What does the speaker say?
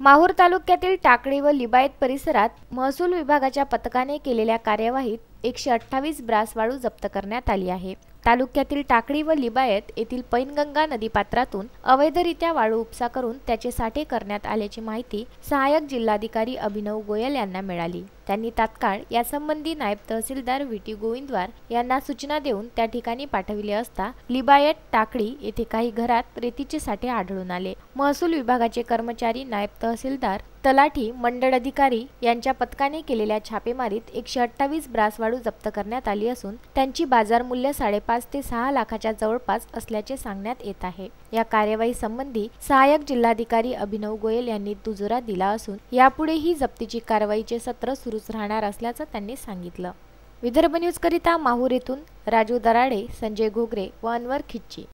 माहूर तालुक्यातील टाकळी व लिबायत परिसरात महसूल विभागाच्या पथकाने केलेल्या कार्यवाहीत 128 ब्रास वाळू जप्त करण्यात आली आहे। तालुक्यातील टाकळी व लिबायत येथील पैनगंगा नदीपात्रातून अवैधरित्या वाळू उपसा करून त्याचे साठे करण्यात आल्याची माहिती सहाय्यक जिल्हाधिकारी अभिनव गोयल यांना मिळाली। त्यांनी तात्काळ यासंबंधी नायब तहसीलदार व्ही.टी. गोविंदवार यांना सूचना देऊन त्या ठिकाणी पाठविले असता लिबायत टाकळी येथे काही घरात रेतीचे साठे आढळून आले। महसूल विभागाचे कर्मचारी, नायब तहसीलदार, तलाठी, मंडळ अधिकारी यांच्या पथकाने केलेल्या छापेमारीत 128 ब्रास वाळू जप्त करण्यात आली असून त्यांची बाजार मूल्य 5.5 ते 6 लाखाच्या जवळपास असल्याचे सांगण्यात येत आहे। या कार्यवाही संबंधी सहाय्यक जिल्हाधिकारी अभिनव गोयल यांनी दुजोरा दिला असून यापुढेही जप्तीची कारवाईचे सत्र सुरूच राहणार असल्याचं त्यांनी सांगितलं। विदर्भ न्यूज करिता माहूर येथून राजू दराडे, संजय घोगरे व अनवर खिच्ची।